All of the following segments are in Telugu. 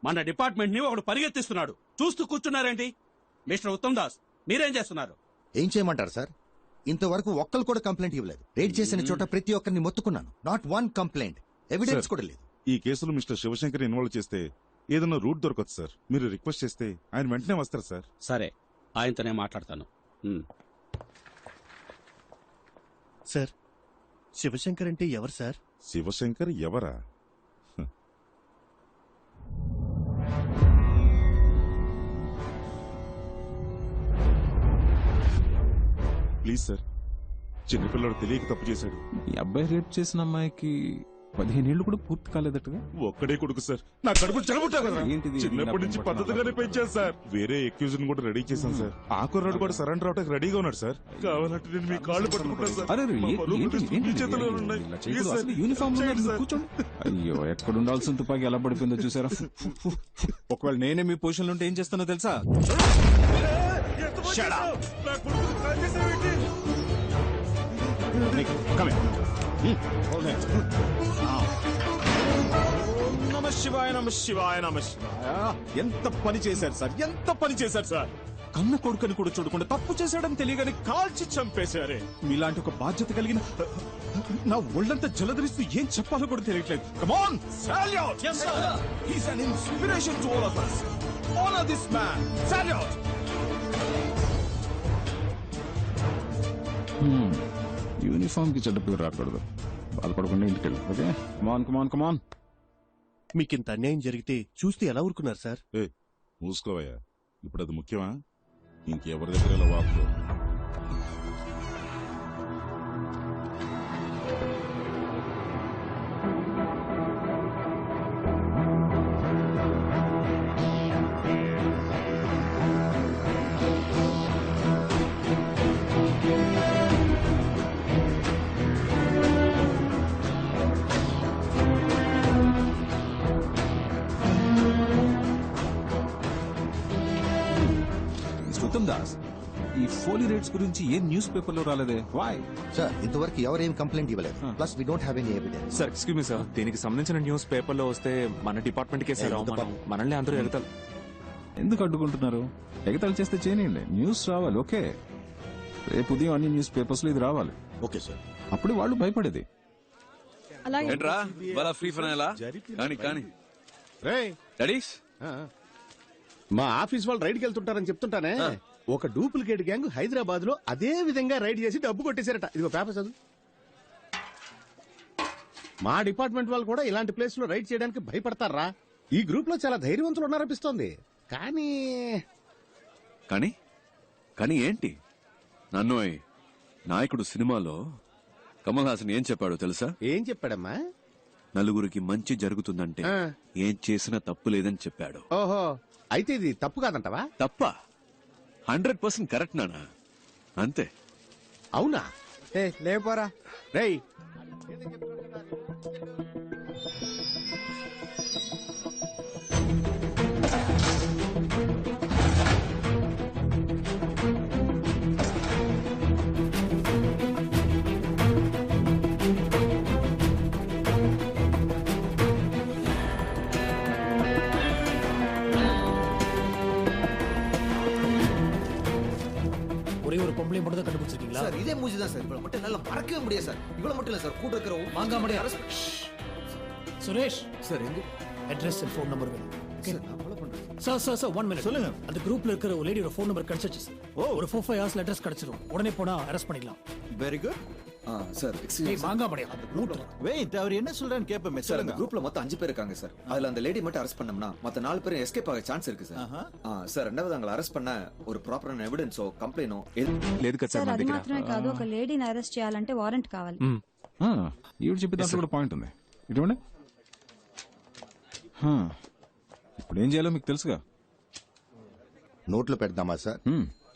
మన డిపార్ట్మెంట్ ని ఒకడు పరిగెత్తిస్తున్నాడు. చూస్తూ కూర్చున్నారేంటి? మిస్టర్ ఉత్తమ్ దాస్, మీరేం చేస్తున్నారు? ఏం చేయమంటారు సార్? ఇంతవరకు ఒక్కరు కూడా కంప్లైంట్ ఇవ్వలేదు. రేడ్ చేసిన చోట ప్రతి ఒక్కరిని మొత్తుకున్నాను. నాట్ వన్ కంప్లైంట్, ఎవిడెన్స్ కూడా లేదు. ఈ కేసులో మిస్టర్ శివశంకర్ ఇన్వాల్వ్ చేస్తే ఏదైనా రూట్ దొరకదు సార్. మీరు రిక్వెస్ట్ చేస్తే ఆయన వెంటనే వస్తారు సార్. సరే, ఆయనతోనే మాట్లాడతాను. సార్, శివశంకర్ అంటే ఎవరు సార్? శివశంకర్ ఎవరా? ప్లీజ్ సార్, చిన్నపిల్లడు తెలియక తప్పు చేశాడు. ఈ అబ్బాయి రేప్ చేసిన అమ్మాయికి 15 ఏళ్లు కూడా పూర్తి కాలేదట్టుగా. ఒక్కడే కొడుకు సార్. నా కడుపు చెడబుట్టావు కదా. ఏంటిది? చిన్నప్పటి నుంచి పద్ధతిగానే పెంచాను సార్. వేరే ఎక్యూజ్ కూడా రెడీ చేశాను సార్. ఆ కుర్రాడు కూడా సరెండర్ అవడానికి రెడీగా ఉన్నాడు సార్. కావాలంటే నేను మీ కాళ్ళు పట్టుకుంటాను సార్. అరే, మా పరువు ప్రతిష్టలు మీ చేతిలో ఉన్నాయి. ఇలా ప్లీజ్ చేయకూడదు. సార్, అసలు యూనిఫామ్ లో చేయండి ఉన్నారు, సార్. కూర్చోండి. అయ్యో, ఎక్కడ ఉండాల్సిన తుపాకీ ఎలా పడిపోయిందో చూసారా? ఒకవేళ నేనే మీ పొజిషన్ లో ఉంటే ఏం చేస్తానో తెలుసా? Shut up. నా కొడుకుని కాల్ చేసావేంటి? నమ శివాయ, నమ శివాయ, నమ శివాయ. ఎంత పని చేశారు సార్, ఎంత పని చేశారు సార్. కన్న కొడుకుని కూడా చూడకుండా తప్పు చేశాడని తెలియగానే కాల్చి చంపేశారే. మీలాంటి ఒక బాధ్యత కలిగిన నా ఒళ్ళంతా జలధరిస్తూ ఏం చెప్పాలో కూడా తెలియట్లేదు. Come on, salute! Yes, sir. He's an inspiration to all of us. Honor this man. Salute! Uniform కి చెడ్డ పేరు రాకూడదు. బాధపడకుండా ఇంటికి వెళ్ళి. ఓకే, కమాన్ కమాన్ కమాన్. మీకింత అన్యాయం జరిగితే చూస్తే ఎలా ఊరుకున్నారు సార్? మూసుకోవయ్యా. ఇప్పుడు అది ముఖ్యమా? ఇంకెవరి దగ్గర వాపు. ఉత్తమ్ దాస్, ఈ ఫోలీ రేట్స్ గురించి ఏం న్యూస్ పేపర్ లో రాలేదే? వై? సార్, ఇంతవరకు ఎవరేం కంప్లైంట్ ఇవ్వలేదు. Plus we don't have any evidence. Sir, excuse me sir, దీనికి సంబంధించిన న్యూస్ పేపర్ లో వస్తే మన డిపార్ట్మెంట్ కే సార్ అవమానం. మనల్ని అందరూ ఎగతాలు. ఎందుకు అడ్డుకుంటున్నారు? ఎగతాళి చేస్తే చేయనివ్వండి, న్యూస్ రావాలి. ఓకే, రేపు ఉదయం అన్ని న్యూస్ పేపర్స్ లో ఇది రావాలి. Okay sir. అప్పుడు వాళ్ళు భయపడేది. ఏంట్రా బాగా ఫ్రీ ఫైనలా? కానీ కానీ డాడీస్, మా ఆఫీస్ వాళ్ళు రైడ్కి వెళ్తుంటారని చెప్తుంటానే. ఒక డూప్లికేట్ గ్యాంగ్ హైదరాబాద్ లో అదే విధంగా రైడ్ చేసి డబ్బు కొట్టేశారట. ఇదిగో పేపర్ చదువు. మా డిపార్ట్మెంట్ వాళ్ళు కూడా ఇలాంటి ప్లేస్ లో రైడ్ చేయడానికి భయపడతారా? ఈ గ్రూప్ లో చాలా ధైర్యవంతులు ఉన్నారనిపిస్తోంది. కానీ కానీ కానీ ఏంటి? నన్ను నాయకుడు సినిమాలో కమల్ హాసన్ ఏం చెప్పాడో తెలుసా? ఏం చెప్పాడమ్మా? నలుగురికి మంచి జరుగుతుందంటే ఆ. ఏం చేసినా తప్పు లేదని చెప్పాడు. ఓహో, అయితే ఇది తప్పు కాదంటవా? తప్ప 100% కరెక్ట్ నానా. అంతే. అవునా? లేపోరా రేయ్, ஒரே ஒரு பொம்பளை மட்டும் தான் கண்டுபிடிச்சிருக்கீங்களா? சார் இதே மூஞ்சி தான் சார். இவ்வளவு மட்டும் என்னால மறக்கவே முடியாது சார். இவ்வளவு மட்டும் இல்ல சார், கூட இருக்கிற வாங்க முடியாது. சுரேஷ் சார் எங்க அட்ரஸ் அண்ட் ஃபோன் நம்பர் வேணும். சார் நான் ஃபாலோ பண்றேன். சார் 1 மினிட் சொல்லுங்க. அந்த குரூப்ல இருக்கிற ஒரு லேடியோட ஃபோன் நம்பர் கிடைச்சிச்சு சார். ஒரு 4-5 ஹவர்ஸ்ல அட்ரஸ் கிடைச்சிரும். உடனே போனா அரெஸ்ட் பண்ணிடலாம். Very good. சார் ஏய் எக்ஸ்கியூஸ் வாங்க முடியாது. நூட் வெயிட், அவர் என்ன சொல்றான்னு கேப்பமே சார். அந்த குரூப்ல மொத்தம் 5 பேர் இருக்காங்க சார். அதுல அந்த லேடி மட்டும் அரெஸ்ட் பண்ணோம்னா மத்த 4 பேரும் எஸ்கேப் ஆக சான்ஸ் இருக்கு சார். சார், ரெண்டாவது அவங்களை அரெஸ்ட் பண்ண ஒரு ப்ராப்பரான ఎవిడెన్సో కంప్లైనో లేదు కదా సార్ సార్ మన అది దగ్గర. మాత్రమే కాదు, ఒక లేడీని అరెస్ట్ చేయాలంటే వారెంట్ కావాలి. ఈవిడ చెప్పే దాంట్లో కూడా పాయింట్ ఉంది. ఇటువంటి ఇప్పుడు ఏం చేయాలో మీకు తెలుసుగా. నోట్లో పెడదామా సార్?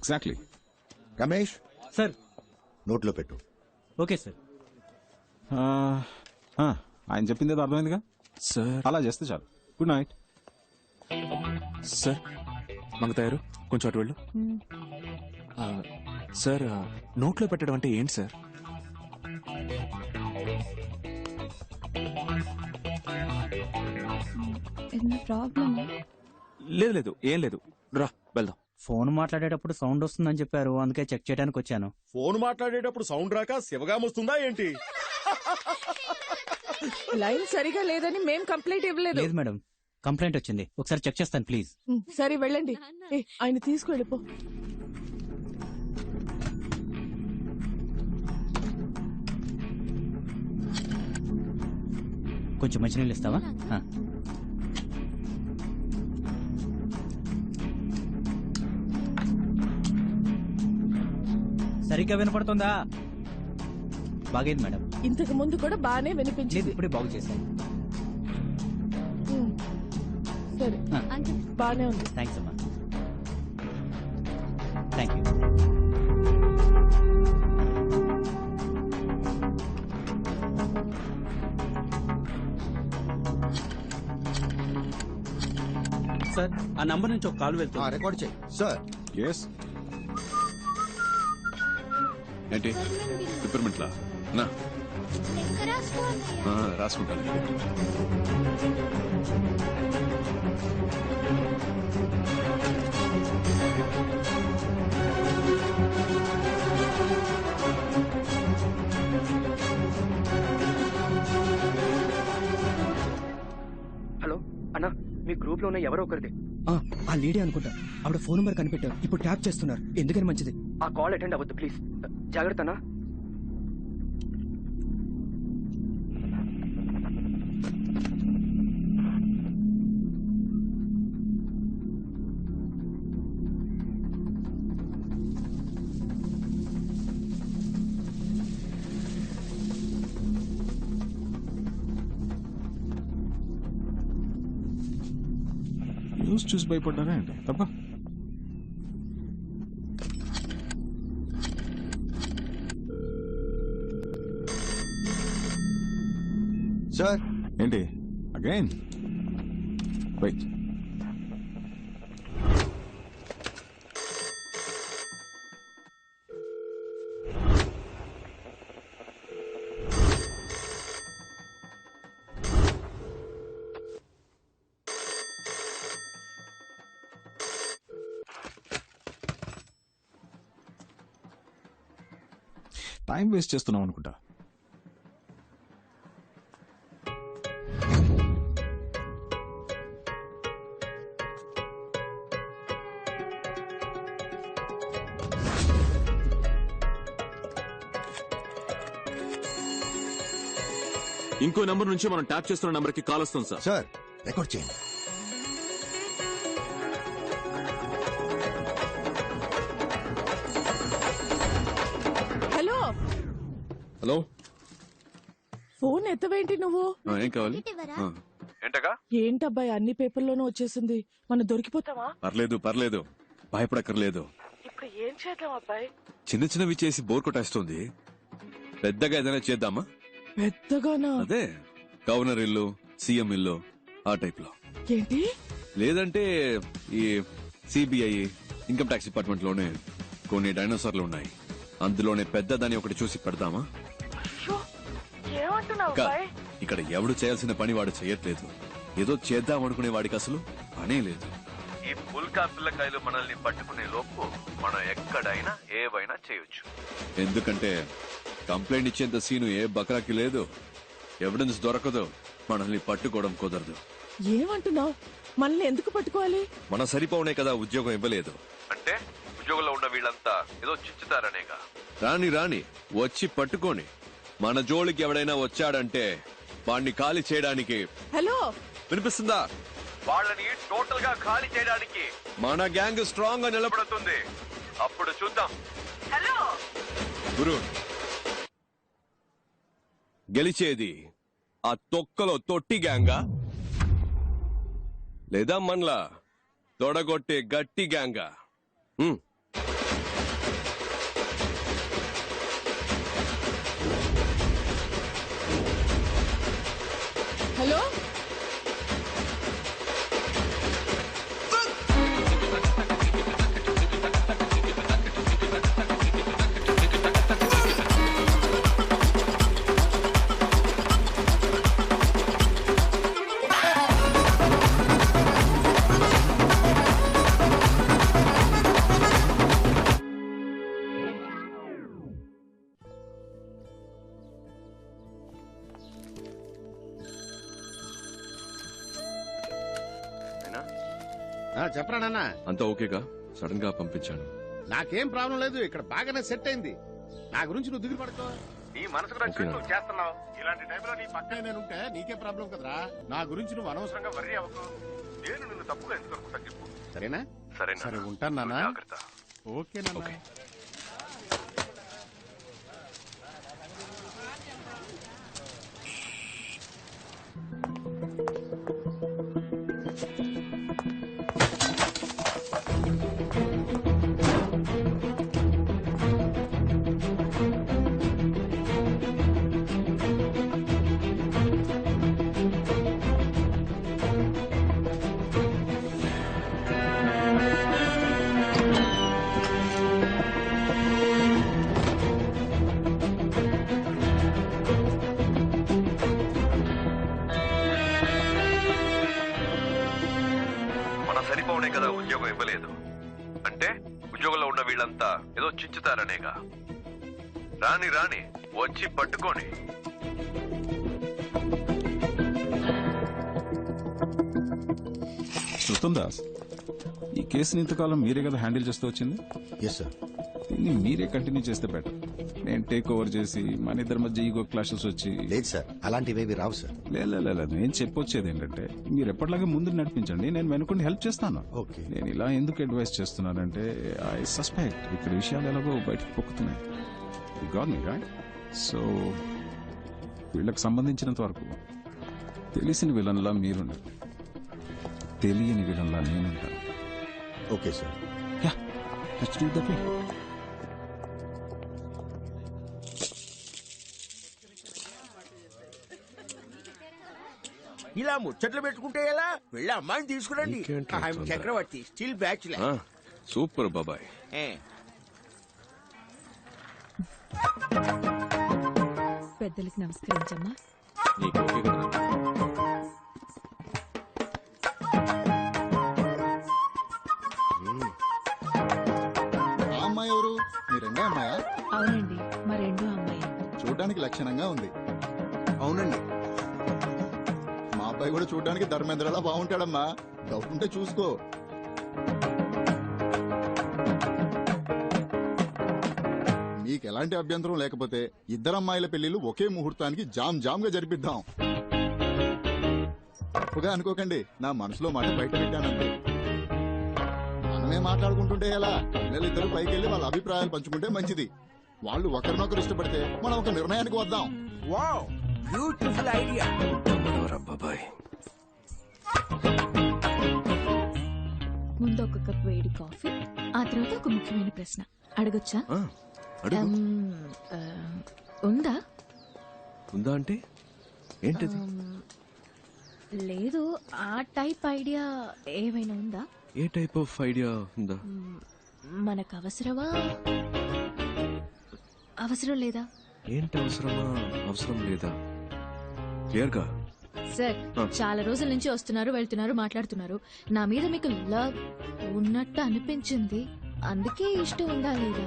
ఎగ్జాక్ట్లీ. రమేష్ సార్. నోట్లో పెట్టు. Okay sir. ఆయన చెప్పింది ఏదో అర్థమైందిగా సార్ అలా చేస్తే చాలు. Good night sir. మంగతాయారు కొంచెం అటు వెళ్ళు. సార్, నోట్లో పెట్టడం అంటే ఏంటి సార్? చిన్న ప్రాబ్లం. లేదు లేదు ఏం లేదు, రా వెళ్దాం. ఫోన్ మాట్లాడేటప్పుడు సౌండ్ వస్తుందని చెప్పారు, అందుకే చెక్ చేయడానికి వచ్చాను. ఫోన్ మాట్లాడేటప్పుడు సౌండ్ రాక శివగాం వస్తుందా ఏంటి? లైన్ సరిగా లేదని మేం కంప్లైంట్ ఇవ్వలేదు. లేదు మేడం, కంప్లైంట్ వచ్చింది, ఒకసారి చెక్ చేస్తాను ప్లీజ్. సరే వెళ్ళండి. ఆయన తీసుకెళ్ళిపో. కొంచెం మంచినీళ్ళు ఇస్తావా? సరిగ్గా వినపడుతుందా? బాగైంది మేడం. ఇంతకు ముందు కూడా బానే లేదు, వినిపించింది. ఇప్పుడే బాగు చేశాను. సరే బానే ఉంది. థ్యాంక్స్ అమ్మా. Thank you. సార్, ఆ నంబర్ నుంచి ఒక కాల్ వెళ్తుంది. రికార్డ్ చేయి సార్. ఎస్ ఏంటి పిప్పర్మెంట్లా నా రాసుకుంటాను. హలో అన్నా, మీ గ్రూప్ లో ఉన్న ఎవరో ఒకరిది. ఆ లేడీ అనుకుంటా. ఆవిడ ఫోన్ నెంబర్ కనిపెట్టారు, ఇప్పుడు ట్యాప్ చేస్తున్నారు. ఎందుకని మంచిది. ఆ కాల్ అటెండ్ అవ్వద్దు ప్లీజ్. జాగ్రత్తనా. న్యూస్ చూసి భయపడ్డారా ఏంటి? తప్ప సార్. ఏంటి అగైన్? వెయిట్. టైం వేస్ట్ చేస్తున్నాం అనుకుంటా. ఇంకో నంబర్ నుంచి మనం ట్యాప్ చేస్తున్న నంబర్ కి కాల్ వస్తుంది సార్. సార్ రికార్డ్ చేయండి. హలో హలో, ఫోన్ ఎత్తవేంటి నువ్వు? ఏం కావాలి? ఏంటగా? ఏంటబ్బాయి అన్ని పేపర్లోనూ వచ్చేసింది, మనం దొరికిపోతావా? పర్లేదు పర్లేదు, భయపడక్కర్లేదు. ఇప్పుడు ఏం చేద్దాం అబ్బాయి? చిన్న చిన్నవి చేసి బోర్ కొట్టేస్తుంది. పెద్దగా ఏదైనా చేద్దామా? పెద్దగానా? అదే గవర్నర్ ఇల్లు, సీఎం ఇల్లు, ఆ టైప్ లో. ఏంటి? లేదంటే ఈ సిబిఐ, ఇన్కమ్ ట్యాక్స్ డిపార్ట్మెంట్ లోనే కొన్ని డైనోసార్లు ఉన్నాయి, అందులోనే పెద్దదాన్ని ఒకటి చూసి పెడదామా? ఇంకా ఇక్కడ ఎవడు చేయాల్సిన పని వాడు చేయట్లేదు. ఏదో చేద్దాం అనుకునే వాడికి అసలు పనే లేదు. ఈ పుల్కా పిల్లకాయలు మనల్ని పట్టుకునే లోపు మనం ఎక్కడైనా ఏవైనా చేయొచ్చు. ఎందుకంటే కంప్లైంట్ ఇచ్చేంత సీను ఏ బకరాకి లేదు. ఎవిడెన్స్ దొరకదు, మనల్ని పట్టుకోవడం కుదరదు. ఏమంటున్నావు? మనల్ని ఎందుకు పట్టుకోవాలి? మన సరిపోనే కదా ఉద్యోగం ఇవ్వలేదు అంటే, ఉద్యోగంలో ఉన్న వీళ్ళంతా ఏదో చిచ్చుతారనేగా. రాని రాని వచ్చి పట్టుకోని. మన జోలికి ఎవడైనా వచ్చాడంటే వాడిని ఖాళీ చేయడానికి. హలో, వినిపిస్తుందా? వాళ్ళని టోటల్ గా ఖాళీ చేయడానికి మన గ్యాంగ్ స్ట్రాంగ్ గా నిలబడుతుంది. అప్పుడు చూద్దాం. హలో గురు, గెలిచేది ఆ తొక్కలో తొట్టి గ్యాంగా లేదా మనలా తొడగొట్టే గట్టి గ్యాంగా? హలో, చెప్పరా నాన్న. అంతా ఓకేగా? సడన్ గా పంపించాను. నాకేం ప్రాబ్లం లేదు, ఇక్కడ బాగానే సెట్ అయింది. నా గురించి నువ్వు దిగులు పడుకో. నీ మనసుకు నచ్చినట్టు నువ్వు చేస్తున్నావు. ఇలాంటి టైంలో నీ పక్కనే నేనుంటే నీకే ప్రాబ్లం కదరా. నా గురించి నువ్వు అనవసరంగా వర్రీ అవ్వకు. నేను నిన్ను తప్పుగా ఎందుకు అనుకుంటా చెప్పు. సరేనా? సరే ఉంటాను నాన్న. ఓకే నాన్న. సరిపోనే కదా ఉద్యోగం ఇవ్వలేదు అంటే ఉద్యోగంలో ఉన్న వీళ్ళంతా ఏదో చించుతారనేగా. రాని రాని వచ్చి పట్టుకోని. ఉత్తమ్ దాస్, ఈ కేసుని ఇంతకాలం మీరే కదా హ్యాండిల్ చేస్తూ వచ్చింది. Yes sir. దీన్ని మీరే కంటిన్యూ చేస్తే బెటర్. నేను టేక్ ఓవర్ చేసి మన ఇద్దరి మధ్య ఈగో క్లాషెస్ వచ్చి. లేదు సార్, అలాంటివేవి రావు సార్. లేదు నేను చెప్పొచ్చేది ఏంటంటే మీరు ఎప్పటిలాగే ముందు నడిపించండి, నేను వెనుకుండి హెల్ప్ చేస్తాను. ఓకే. నేను ఇలా ఎందుకు అడ్వైస్ చేస్తున్నానంటే ఐ సస్పెక్ట్ ఇక్కడ విషయాలు ఎలాగో బయటకు పొక్కుతున్నాయి. సో వీళ్ళకి సంబంధించినంత వరకు తెలిసిన విలన్లా మీరుండాలి, తెలియని విలన్లా నేనుంటాను. Okay sir. Let's do that way. ఇలా ముచ్చట్లు పెట్టుకుంటే ఎలా? వెళ్ళి అమ్మాయిని తీసుకురండి. చక్రవర్తి స్టిల్ బ్యాచులర్. సూపర్ బాబాయ్. పెద్దలకి నమస్కరించమ్మా. అమ్మాయి ఎవరు? మీ రెండో అమ్మాయా? అవునండి, మా రెండో అమ్మాయి. చూడడానికి లక్షణంగా ఉంది. అవునండి, మా అబ్బాయి కూడా చూడడానికి ధర్మేంద్రలా బాగుంటాడమ్మా. డౌట్ ఉంటే చూసుకో. మీకు ఎలాంటి అభ్యంతరం లేకపోతే ఇద్దరు అమ్మాయిల పెళ్లిళ్ళు ఒకే ముహూర్తానికి జామ్ జామ్ గా జరిపిద్దాం. తప్పుగా అనుకోకండి, నా మనసులో మాట బయట పెట్టానంతే. మనమే మాట్లాడుకుంటుంటే ఎలా? పిల్లలిద్దరూ పైకి వెళ్ళి వాళ్ళ అభిప్రాయాలు పంచుకుంటే మంచిది. వాళ్ళు ఒకరినొకరు ఇష్టపడితే మనం ఒక నిర్ణయానికి వద్దాం. Wow, beautiful idea. బాబాయ్, ముందు ఒక కప్ వేడి కాఫీ, ఆ తర్వాత ఒక ముఖ్యమైన ప్రశ్న అడగొచ్చా? ఉందా? ఉందా అంటే ఏంటిది? లేదు, ఆ టైప్ ఐడియా ఏమైనా ఉందా? ఏ టైప్ ఆఫ్ ఐడియా ఉందా? మనకు అవసరమా, అవసరం లేదా? ఏంటి అవసరమా, అవసరం లేదా? క్లియర్ గా. సార్, చాలా రోజుల నుంచి వస్తున్నారు, వెళ్తున్నారు, మాట్లాడుతున్నారు. నా మీద మీకు లవ్ ఉన్నట్టు అనిపించింది, అందుకే ఇష్టం ఉందా లేదా?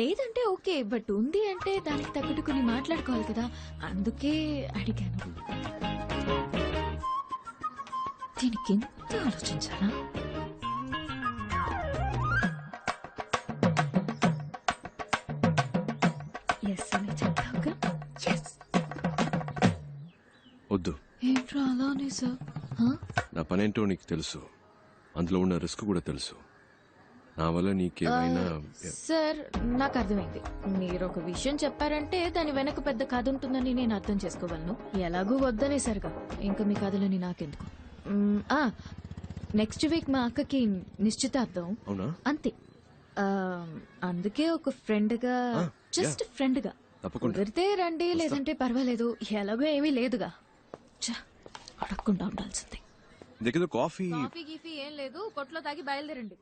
లేదంటే ఓకే, బట్ ఉంది అంటే దానికి తగ్గట్టు కొన్ని మాట్లాడుకోవాలి కదా, అందుకే అడిగాను. దీనికి ఎంత ఆలోచించాలా? ఎస్ అని చెప్తావుగా? వద్దు. ఏంట్రా అలానే సార్? నా పనేంటో నీకు తెలుసు, అందులో ఉన్న రిస్క్ కూడా తెలుసు. నా వల్ల నీకేమైనా. సార్, నాకు అర్థమైంది. మీరు ఒక విషయం చెప్పారంటే దాని వెనక పెద్ద కథ ఉంటుందని నేను అర్థం చేసుకోగలను. ఎలాగూ వద్దనే సరిగా ఇంకా మీ కథలని నాకెందుకు. నెక్స్ట్ వీక్ మా అక్కకి నిశ్చితార్థం. అవునా? అంతే. అందుకే ఒక ఫ్రెండ్ గా, జస్ట్ ఫ్రెండ్ గా కుదిరితే రండి, లేదంటే పర్వాలేదు, ఎలాగో ఏమీ లేదుగా. అడగకుండా ఉండాల్సింది. కాఫీ కాఫీ గీఫీ ఏం లేదు, కొట్లో తాగి బయలుదేరండి.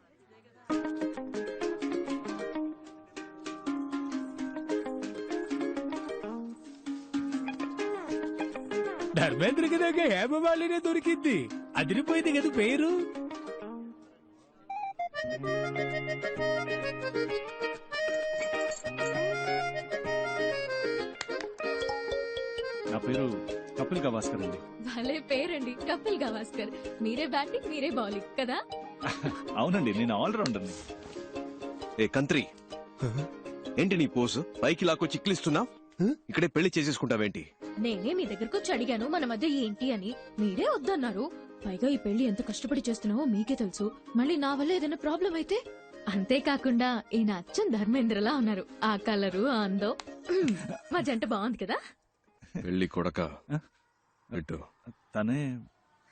ధర్మేంద్రకి దగ్గర హేమమాలినే దొరికింది, అదిరిపోయింది కదా పేరు. నా పేరు కపిల్ గవాస్కర్ అండి. భలే పేరండి, కపిల్ గవాస్కర్. మీరే బ్యాటింగ్, మీరే బౌలింగ్ కదా? అవునండి, నేను ఆల్రౌండర్ని. ఏ కంత్రి, ఏంటి నీ పోసు? పైకి లాక్కొచ్చి చిక్లిస్తున్నావు. ఇక్కడే పెళ్లి చేసేసుకుంటావేంటి? నేనే మీ దగ్గరకు వచ్చి అడిగాను మన మధ్య ఏంటి అని, మీరే వద్దన్నారు. పైగా ఈ పెళ్లి ఎంత కష్టపడి చేస్తున్నావో మీకే తెలుసు. మళ్ళీ నా వల్ల ఏదైనా ప్రాబ్లం అయితే? అంతేకాకుండా ఈయన అచ్చం ధర్మేంద్రలా ఉన్నారు. ఆ కలరు, ఆ అందం, మా జంట బాగుంది కదా. పెళ్లి కొడక పెట్టు. తనే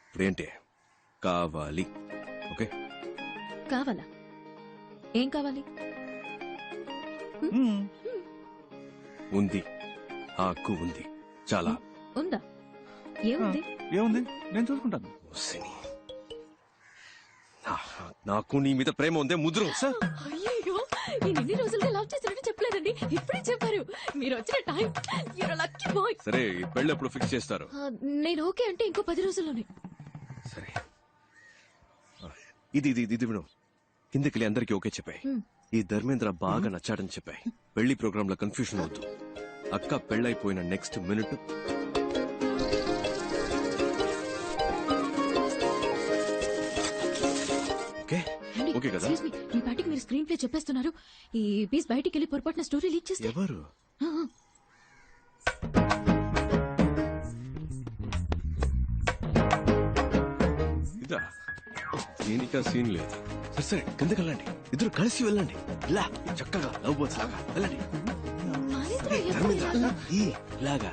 ఇప్పుడేంటి కావాలి? ఓకే, కావాలా? ఏం కావాలి? ఉంది, ఆ హక్కు ఉంది. చాలా ఉందా? ఏముంది? ఏముంది, నేను చూసుకుంటాను. నాకు నీ మీద ప్రేమ ఉందే ముద్రు. అయ్యో, నేను ఎన్ని రోజులుగా లవ్ చేసినట్టు చెప్పలేదండి, ఇప్పుడే చెప్పారు. మీరు వచ్చిన time, you're a lucky boy. సరే, ఈ పెళ్లి ఎప్పుడు ఫిక్స్ చేస్తారు? నేను ఓకే అంటే ఇంకో 10 రోజుల్లోనే. సరే, ఇది ఇది ఇది విను. కిందకి అందరికి ఓకే చెప్పాయి. ఈ ధర్మేంద్ర బాగా నచ్చాడని చెప్పాయి. పెళ్లి ప్రోగ్రామ్ లో కన్ఫ్యూషన్ అవుతూ అక్క పెళ్ళైపోయిన నెక్స్ట్ మినిట్ ఓకే ఓకే కదా? Excuse me, మీ పార్టీకి మీరు స్క్రీన్ ప్లే చెప్పేస్తున్నారు. ఈ పీస్ బయటికి వెళ్ళి పొరపాటున స్టోరీ లీక్ చేస్తే ఎవరు? ఇదా? దీనికా సీన్ లేదు. సరే సరే, కిందకి వెళ్ళండి. ఇద్దరు కలిసి వెళ్ళండి. ఇలా చక్కగా లవ్ బర్డ్స్ లాగా వెళ్ళండి. ధర్మేంద్ర, ఇలాగా.